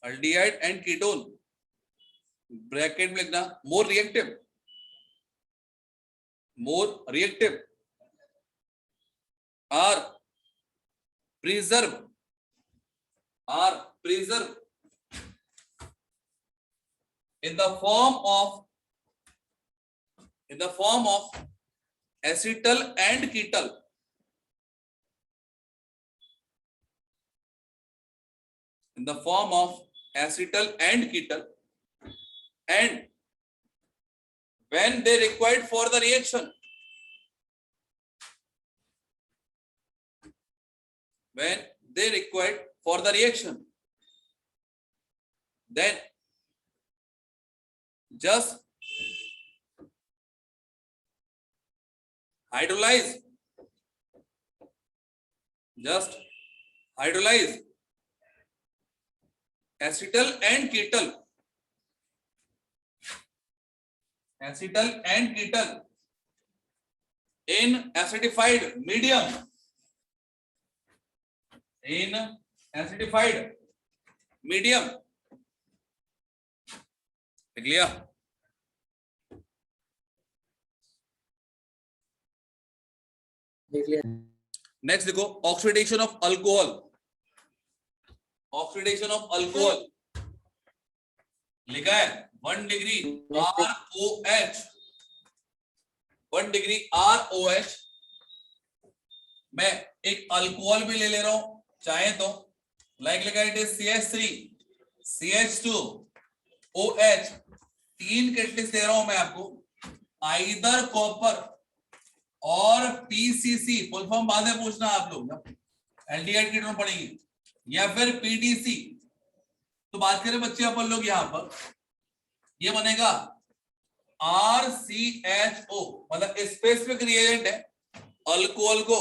aldehyde and ketone bracket में लिखना more reactive, more reactive are preserve, are preserve in the form of acetal and ketal, in the form of acetal and ketal, and when they required for the reaction, when they required for the reaction, then just hydrolyze, just hydrolyze acetal and ketal, acetal and ketal in acidified medium, in acidified medium। देख लिया? देख लिया। Next देखो oxidation of alcohol, oxidation of alcohol लिखा है 1 degree ROH, 1 degree ROH। मैं एक alcohol भी ले ले रहा हूं चाहे तो, लाइक लिखा है it is CH3 CH2OH, 3 catalyst दे रहा हूं मैं आपको, आइदर कॉपर और PCC, फुल फॉर्म बाद में पूछना आप लोग एल्डिहाइड कीटोन पढ़ेंगे, या फिर PDC। तो बात करें बच्चे अपन लोग यहाँ पर, ये बनेगा RCHO, मतलब स्पेसिफिक रिएजेंट है अल्कोहल को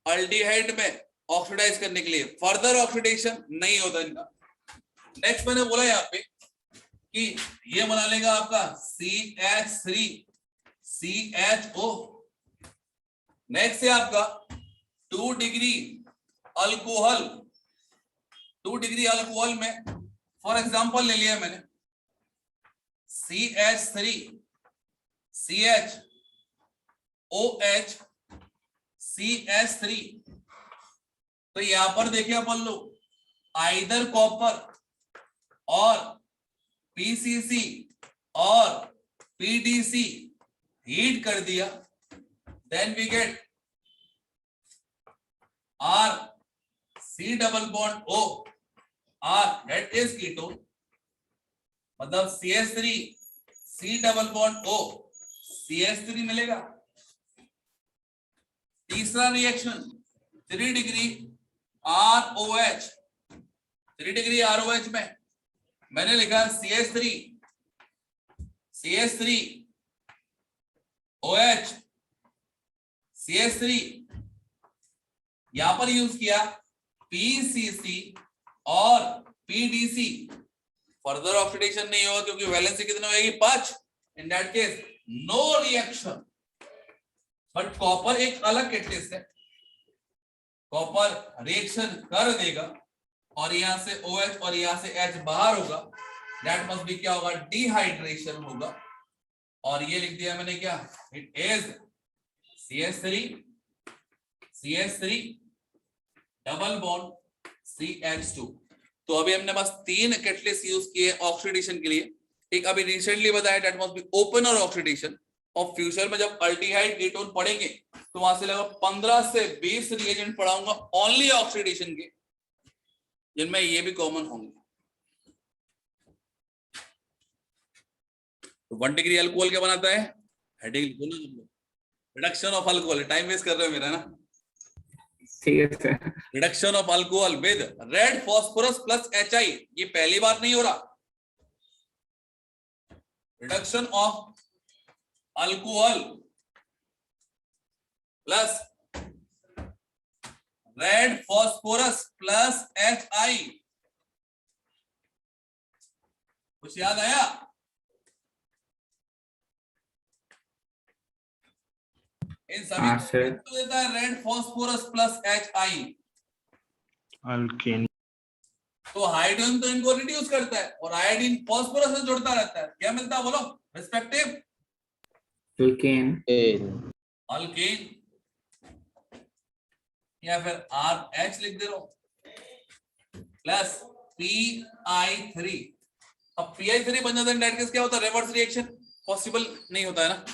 अल्डिहाइड में ऑक्सीडाइज करने के लिए, फर्दर ऑक्सीडेशन नहीं होता इनका। नेक्स्ट मैंने बोला यहाँ पे कि ये बना लेगा आपका CH3CHO। नेक्स्ट है आपका 2 डिग्री अल्कोहल, 2 डिग्री अल्कोहल में फॉर एग्जांपल ले लिया मैंने CH3CHOH CH3। तो यहां पर देखिए अपन लोग आइदर कॉपर और PCC और PDC हीट कर दिया, then we get R C double bond O R that is ketone, मतलब CH3 C double bond O CH3 मिलेगा। तीसरा reaction 3 degree ROH, 3 degree ROH में मैंने लिखा CH3 OH CH3, यहां पर यूज किया PCC और PDC। फर्दर ऑक्सीडेशन नहीं होगा क्योंकि वैलेंसी कितनी होगी 5। In that case no reaction. But copper एक अलग कैटलिस्ट है, कॉपर रिएक्शन कर देगा और यहां से OH और यहां से H बाहर होगा, दैट मस्ट बी क्या होगा, डिहाइड्रेशन होगा। और ये लिख दिया मैंने क्या, it is CH3 double bond CH2। तो अभी हमने बस 3 कैटलिस्ट यूज किए ऑक्सीडेशन के लिए। एक अभी रिसेंटली बताया that must B opener oxidation, और फ्यूचर में जब अल्डिहाइड कीटोन पढ़ेंगे तो वहां से लगभग 15 से 20 रिएजेंट पढ़ाऊंगा ओनली ऑक्सीडेशन के, जिनमें ये भी कॉमन होंगे। तो 1 डिग्री अल्कोहल क्या बनाता है, heading reduction of alcohol. Time waste कर रहे हो मेरा ना, ठीक है sir. Reduction of alcohol with red phosphorus plus HI, ये पहली बार नहीं हो रहा। Reduction of alcohol plus red phosphorus plus HI। कुछ याद आया? इन सभी को देता है red phosphorus plus HI। Alkane. तो हाइड्रोजन तो इनको रिड्यूस करता है और आयोडीन फॉस्फोरस से जुड़ता रहता है, क्या मिलता है बोलो रिस्पेक्टिव? अल्केन, अल्केन या फिर RH लिख दे रहा हूं प्लस PI3। अब PI3 बन जाता है डेट केस क्या होता है, रिवर्स रिएक्शन पॉसिबल नहीं होता है ना,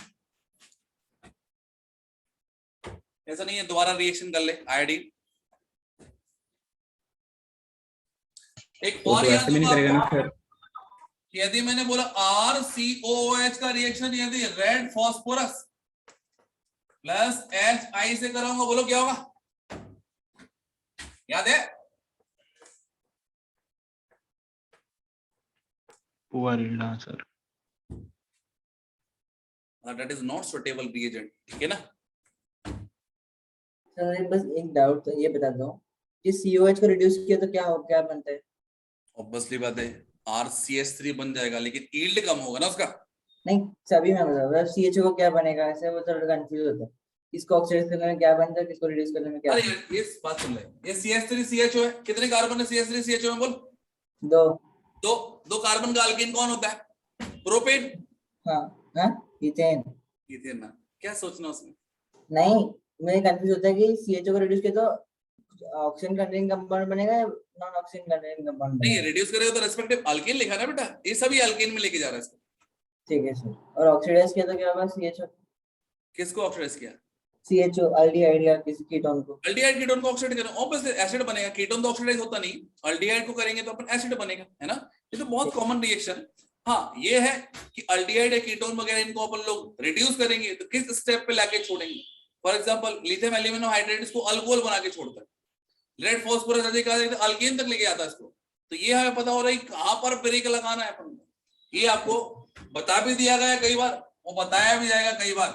ऐसा नहीं है दोबारा रिएक्शन कर ले आयोडीन। एक और तो ऐसे भी नहीं करेगा ना सर। यदि मैंने बोला RCOOH का रिएक्शन यदि रेड फॉस्फोरस प्लस HI से कराऊंगा, बोलो क्या होगा, याद है? Sir that is not suitable reagent, ठीक है ना। सर बस एक डाउट तो ये बता दो कि COH को रिड्यूस किया तो क्या बनता है? ऑब्वियसली बात है RCH3 बन जाएगा, लेकिन यील्ड कम होगा ना उसका। नहीं सभी में मतलब CHO को क्या बनेगा, ऐसे वो थोड़ा कंफ्यूज होता है, किसको ऑक्सीडाइज करने में क्या बनता है, किसको रिड्यूस करने में क्या अरे बनता यार ये बात सुन ले, ये CH3CHO है, कितने कार्बन है CH3CHO में बोल? है? दो कार्बन का अल्केन कौन होता है? प्रोपेन। हाँ हाँ इथेन। इथेन ना, क्या सोचना उसमें? नहीं मुझे कंफ्यूज होता है कि CHO को रिड्यूस किया तो ऑक्सीजन कंटेनिंग कंपाउंड बनेगा या नॉन ऑक्सीजन कंटेनिंग कंपाउंड नहीं, बनेगा? रिड्यूस करेगा तो रेस्पेक्टिव अल्केन लिखा ना बेटा, ये सभी अल्केन में लेके जा रहा है इसको। ठीक है सर। और ऑक्सीडाइज किया तो क्या होगा CHO? किसको ऑक्सीडाइज किया? CHO अल्डिहाइड या किसी कीटोन को। अल्डिहाइड कीटोन को ऑक्सीडाइज करें, ऑब्वियसली एसिड बनेगा। कीटोन तो ऑक्सीडाइज होता नहीं, अल्डिहाइड को करेंगे तो अपन एसिड बनेगा, है ना। ये तो बहुत कॉमन रिएक्शन। हाँ ये है कि अल्डिहाइड या कीटोन वगैरह इनको अपन लोग रिड्यूस करेंगे तो किस स्टेप पे लाके छोड़ेंगे। For example lithium aluminium hydrate इसको अल्कोहल बना के छोड़ता है, रेड फॉस्फोरस अधिक अल्केन तक लेके आता है इसको। तो ये हमें पता हो रहा है कहां पर ब्रेक लगाना है अपन को, ये आपको बता भी दिया गया कई बार और बताया भी जाएगा कई बार।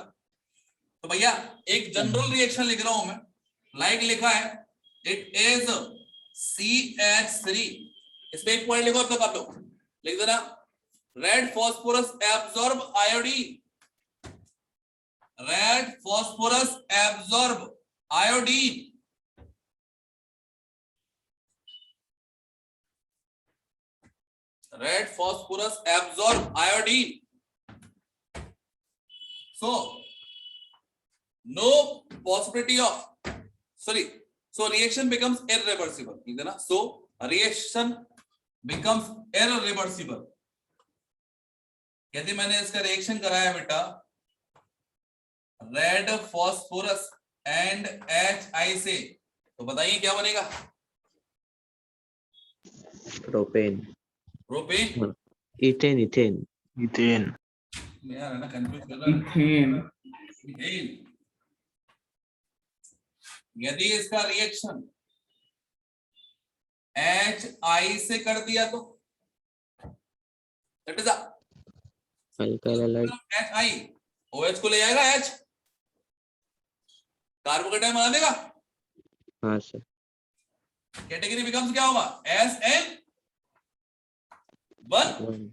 तो भैया एक जनरल रिएक्शन लिख रहा हूं मैं, लाइक लिखा है इट इज CH3, इसमें एक पॉइंट लिखो अब तक आप लोग लिख देना, red phosphorus absorb iodine, red phosphorus absorb iodine, red phosphorus absorb iodine. So no possibility of, sorry, so reaction becomes irreversible, ठीक है ना. So reaction becomes irreversible. यदि मैंने इसका रिएक्शन कराया बेटा रेड फॉस्फोरस एंड HI से, तो बताइए क्या बनेगा? Propane propane, ethane ethane ethane यार है ना, कंफ्यूज कर रहा है. इथेन. इथेन. यदि इसका रिएक्शन HI से कर दिया तो that is alkyl halide HI, OH को ले जाएगा H, कार्बोकेटाइन बना देगा, हाँ सर कैटेगरी बिकम्स क्या होगा? SN1. 1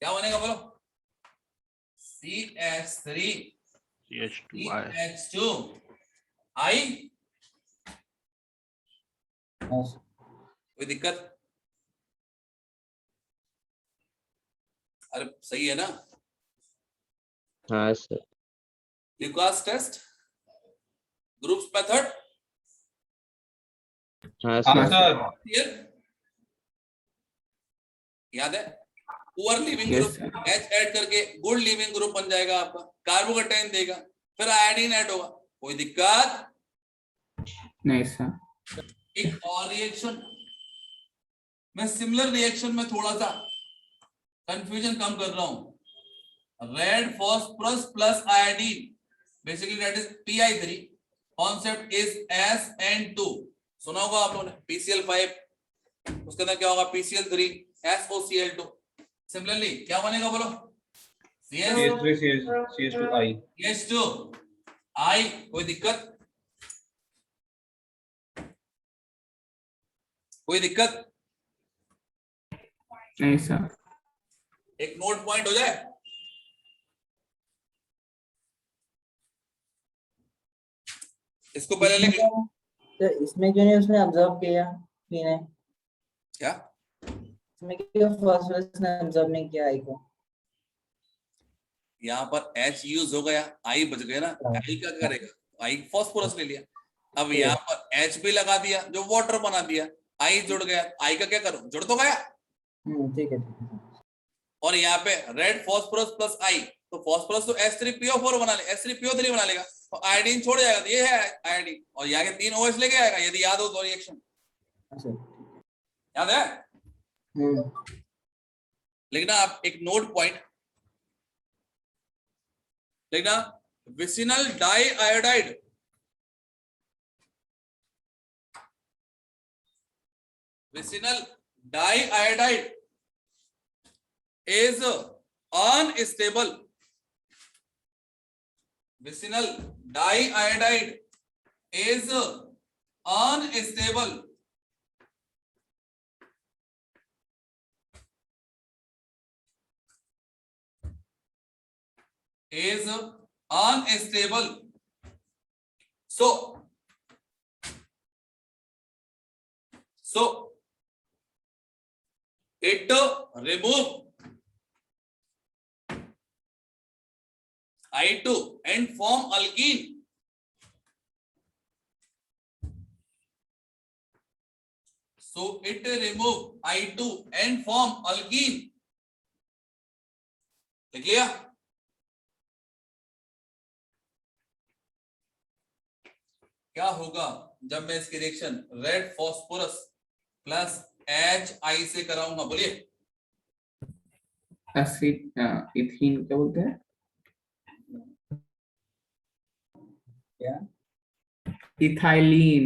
क्या बनेगा बोलो? CH3 CH2I CH2 I. कोई दिक्कत? अरे सही है ना? हाँ sir Lucas test, groups method, हाँ सर क्लियर? याद है? Poor leaving Yes, group H add करके गुड लिविंग ग्रुप बन जाएगा आपका, कार्बोकेटाइन देगा, फिर आयोडीन ऐड होगा. कोई दिक्कत? नहीं सर. एक और रिएक्शन, मैं सिमिलर रिएक्शन में थोड़ा सा कंफ्यूजन कम कर रहा हूं. Red phosphorus plus iodine, basically that is PI3, concept is SN2. सुना होगा आप लोगों ने, PCl5, उसके अंदर क्या होगा? PCl3 SOCl2. सिमिलरली क्या बनेगा बोलो? CH2 I. कोई दिक्कत? कोई दिक्कत? नहीं सर. एक नोट पॉइंट हो जाए. इसको पहले लिख लो. तो इसमें क्यों नहीं उसने ऑब्जर्व किया? क्यों नहीं? क्या? इसमें क्यों फॉस्फोरस ने ऑब्जर्व नहीं किया आई को? यहाँ पर H यूज हो गया, I बच गया ना. I क्या करेगा? I फॉस्फोरस ले लिया. अब यहाँ पर H भी लगा दिया जो वाटर बना दिया, I जुड़ गया. I का क्या करूं? जुड़ तो गया. ठीक है ठीक है. और यहाँ पे रेड फॉस्फोरस प्लस I, तो फॉस्फोरस तो H3PO4 बना ले, H3PO3 बना लेगा, तो आयोडीन छोड़ जाएगा. तो ये है आयोडीन, और यहाँ के 3 OH लेके आएगा. यदि याद हो तो रिएक्शन अच्छा. याद है? लिखना आप एक नोट पॉइंट लिखना, vicinal die iodide, vicinal die iodide is unstable. Vicinal diiodide is unstable. Is unstable. So it remove I2 and form alkene. So it remove I2 and form alkene. लिख लिया? क्या होगा जब मैं इसकी reaction red phosphorus plus HI से कराऊंगा? बोलिए. एसिड इथीन क्या बोलते हैं? क्या? इथाइलिन.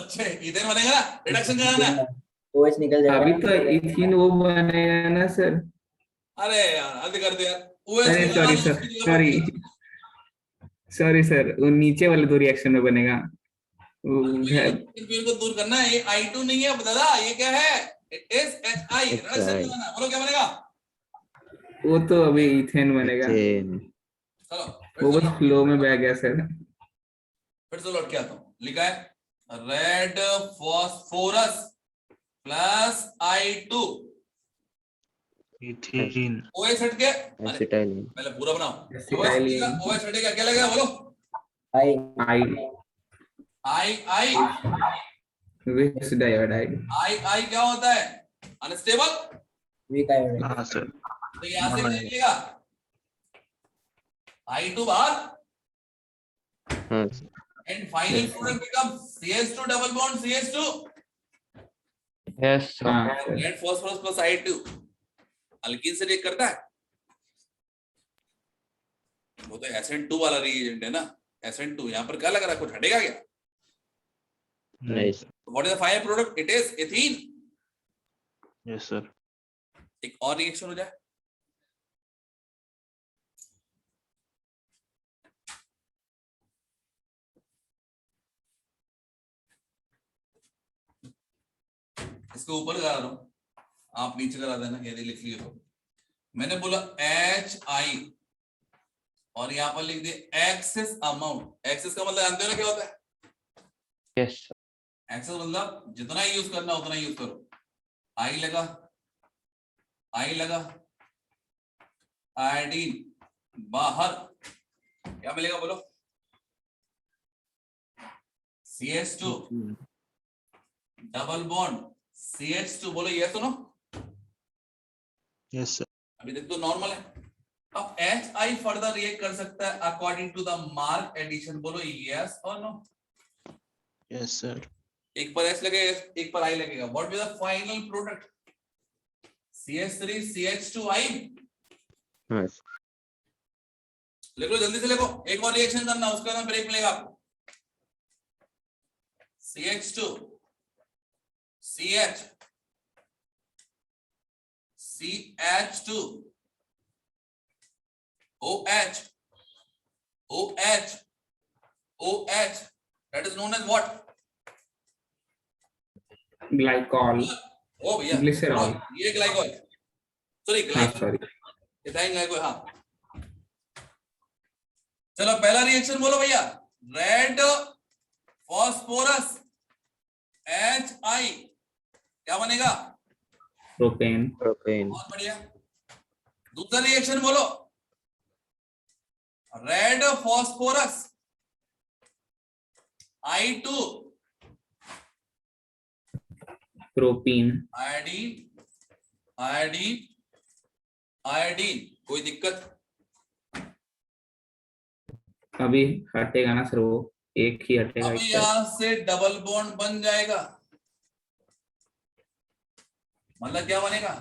अच्छे इथेन बनेगा ना, रिडक्शन कराना है. OH निकल जाएगा. अभी तो इथीन वो बनेगा ना सर. अरे यार हद कर दे यार। OH अरे को लगा सॉरी दो सर, उसकी जगह पर सॉरी TH। सॉरी सर, वो नीचे वाले दो रिएक्शन में बनेगा। वो ये कंफ्यूजन को दूर करना है। ये I2 नहीं है दादा, ये क्या है? It is HI। Reduction HI। बनाना, बोलो क्या बनेगा? वो तो अभी इथेन बनेगा। इथेन। चलो फिर वो से बस लौट फ्लो में बह गया सर। के आता हूँ। लिखा है red phosphorus plus I2 ethene. OH हट के, अरे एसिटाइलिन। पहले पूरा बनाओ। OH acetylene. हटेगा, OH हटेगा, क्या लगेगा बोलो? आई आई I विच डायोडाइड। I क्या होता है? अनस्टेबल। Weak iodide. हाँ सर। तो यहां से क्या निकलेगा? I2 बाहर, हाँ and final product becomes CH2 double bond CH2 yes sir. हाँ sir. red phosphorus plus I2 alkene से रिएक्ट करता है। वो तो SN2 वाला रिएजेंट है ना, SN2। यहाँ पर क्या लग रहा है, कुछ हटेगा क्या? नहीं sir. What is the final product? It is ethene. Yes sir. एक और रिएक्शन हो जाए। इसको ऊपर करा रहा हूं, आप नीचे करा देना यदि लिख लियो तो। मैंने बोला HI और यहाँ पर लिख दिया एक्सेस अमाउंट। एक्सेस का मतलब जानते हो ना क्या होता है? यस एक्सेस मतलब जितना ही यूज करना उतना ही यूज करो। आई लगा, आई लगा, आयोडीन बाहर, क्या मिलेगा बोलो? CH2 double bond CH2। बोलो ये सुनो, यस सर। अभी तक तो नॉर्मल है। अब HI फर्दर रिएक्ट कर सकता है according to the mark addition. बोलो यस और नो? Yes sir. एक पर H लगेगा, एक पर I लगेगा। What will the final product? CH3 CH2I। हाँ लिख लो जल्दी से, लिखो। एक और रिएक्शन करना, उसका नाम ब्रेक मिलेगा आपको। CH2 CH CH2 OH OH OH, that is known as what? Glycol. ओ भैया, ग्लिसरॉल। ये ग्लाइकॉल, सॉरी हाँ ग्लाइकॉल, सॉरी। Ethyl glycol. हाँ चलो पहला रिएक्शन बोलो भैया। रेड फॉस्फोरस HI क्या बनेगा? प्रोपेन। प्रोपेन। बहुत बढ़िया। दूसरा रिएक्शन बोलो। Red phosphorus I2 propene. Iodine iodine iodine. कोई दिक्कत? अभी हटेगा ना सर, वो एक ही हटेगा अब इस पर। यहां से डबल बॉन्ड बन जाएगा, मतलब क्या बनेगा?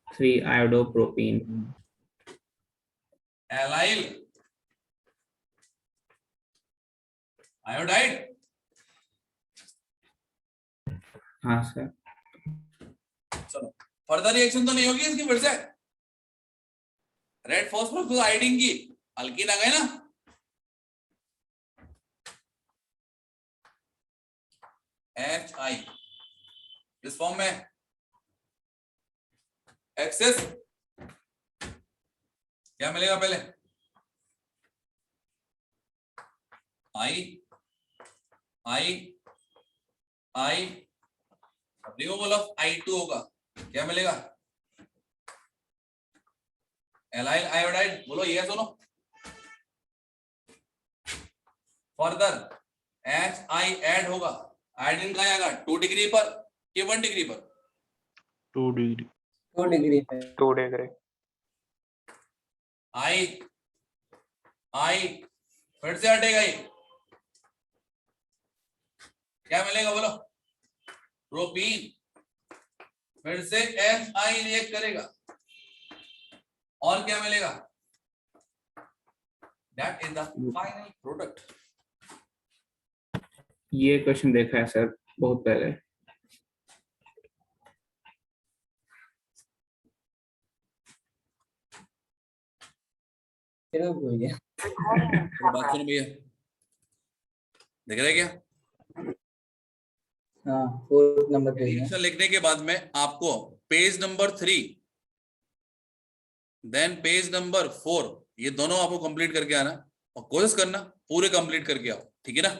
3 आयोडोप्रोपीन। Allyl iodide. हाँ सर। चलो फर्दर रिएक्शन तो नहीं होगी इसकी फिर से। रेड फॉस्फोरस तो आयोडीन की अल्कीन आ गए ना। HI इस फॉर्म में एक्सेस क्या मिलेगा पहले? I रिमूवल ऑफ I2 होगा, क्या मिलेगा? Allyl iodide. बोलो ये सुनो। फर्दर HI ऐड होगा, आयोडीन कहाँ आएगा? 2 डिग्री पर कि 1 डिग्री पर? 2 डिग्री। 2 डिग्री पे। 2 डिग्री। I फिर से हटेगा, ये क्या मिलेगा बोलो? प्रोपीन। फिर से HI रिएक्ट करेगा और क्या मिलेगा? That is the final product. ये क्वेश्चन देखा है सर बहुत पहले। फिर वो भूल गया। तो बात सुनो भैया, देख रहे क्या? हाँ 4th नंबर पेज में। रिएक्शन लिखने के बाद में आपको page number 3 then page number 4 ये दोनों आपको कंप्लीट करके आना और कोशिश करना पूरे कंप्लीट करके आओ, ठीक है ना?